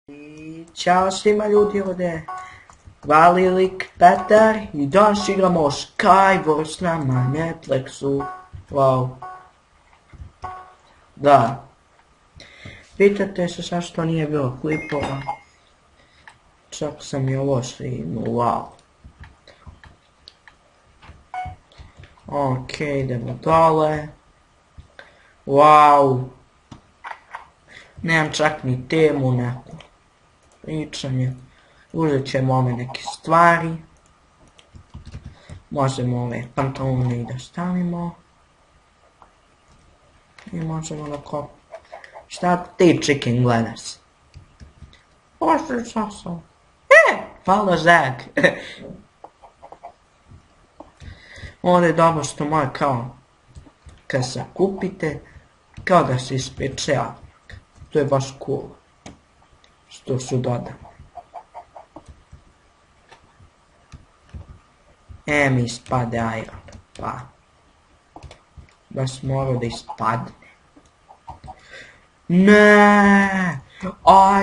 I ćao svima ljudi, ovdje je lik Petar i danas igramo Skype na mineplexu. Wow. Da. Pitate se zašto nije bilo klipova. Čak sam i ovo snimio, wow. Ok, idemo dole. Wow. Nemam čak ni temu neku. Pričanje. Uzet ćemo ove neke stvari. Možemo ove pantalone i da stavimo. I možemo na kop. Šta ti chicken gledaš? Ošto sasao. Hvala Zag. Ovdje je dobro što moje kao kad se kupite kao da se ispeče jabuka. To je baš cool. Što su dodali. Mi ispade iron. Pa. Baš morao da ispadne. Ne,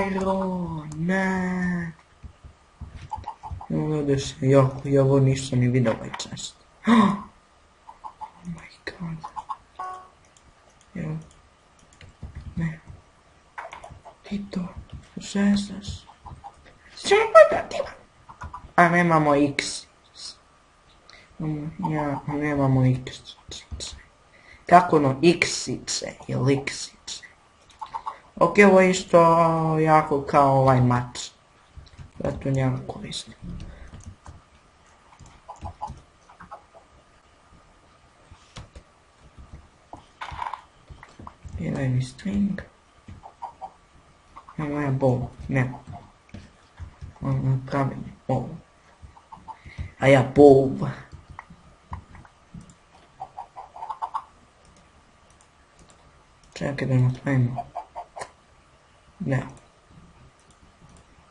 iron, ne. Gledaj se, i ovo nisam ni vidio ovaj čast. Oh my god. Ne. Ti to zezaš. Sve pojdatima. A nemamo x. Nemamo x. Kako ono x-ice ili x-ice. Ok, ovo je isto jako kao ovaj mač. Zato njega koristim. Daj mi string. Evo ja bow. Ne. Napravim bow. A ja bow. Čekaj da napravimo. Ne.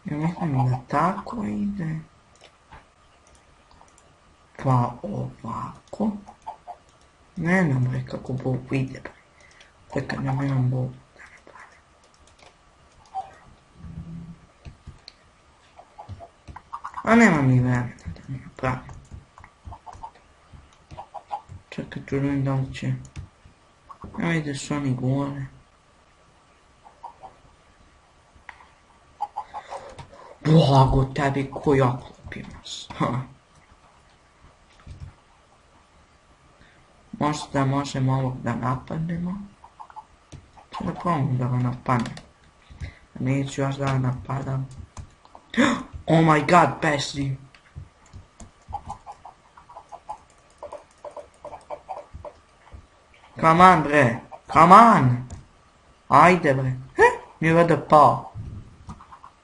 Ja mislim da tako ide. Pa ovako. Ne znam bre kako bow ide bre. Čekaj, nemam bow da napravim. A nemam ni vremena da napravim. Čekaj, tu vidim da li će. Evo ide su oni gore. Blago tebi ko ja klopim nas. Možda možemo ovog da napadnemo. Da probam da ga napadnem. Neću još da ga napadam. Oh my god, pesi. Come on bre, come on. Ajde bre. Mi vada pao.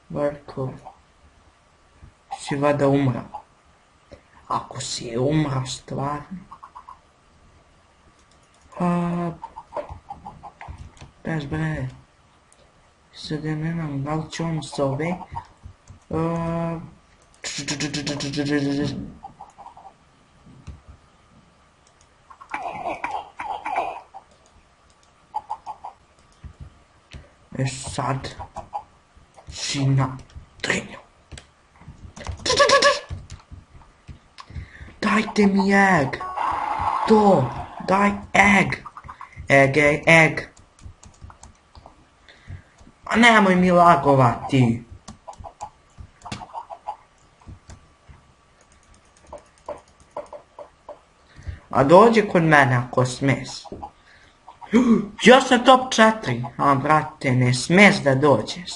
Vrko. Si vada umrao. Ako si je umrao stvarno. Bez bre. Sad ja ne znam da li će on s ove. Sad si na trenju. Dajte mi egg. To. Daj egg. Egg. A nemoj mi lagovati. A dođi kod mene ako smiješ. Ja sam top 4. A brate, ne smiješ da dođeš.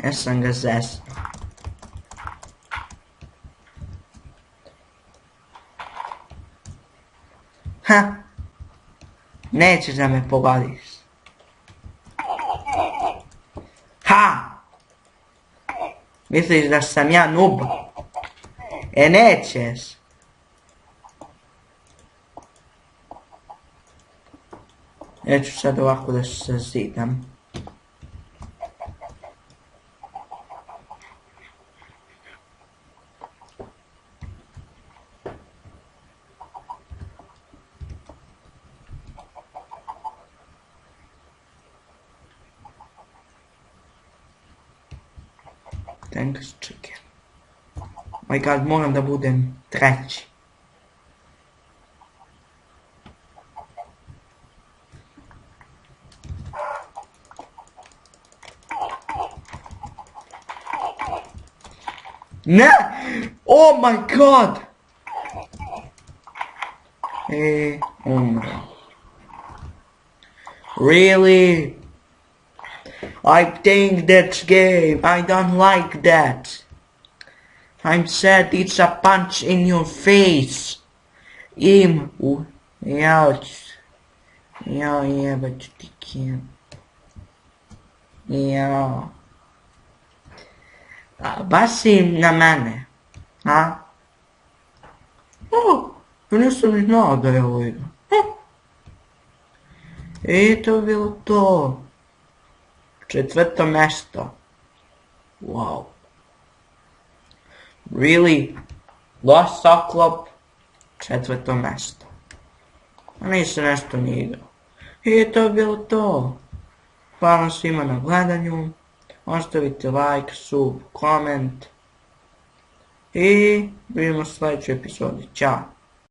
Ja sam ga zesno. Nećeš da me pogodiš. Misliš da sam ja noob? Nećeš. Neću sad ovako da se zidam. Thanks chicken. My god, moram da budem treći. Ne! Oh my god! Umro. Really? I think that's game. I don't like that. I'm sad it's a punch in your face. Ja jebat ću ti kim. Ja. Baš si na mene. A? Ja nisam ni znao da je ovo igra. To je bilo to. 4. mjesto. Wow. Really? Lost oklop. 4. mjesto. A nisam nešto ni igrao. To je bilo to. Hvala svima na gledanju. Ostavite like, sub, koment. I vidimo u sljedećoj epizodi. Ćao.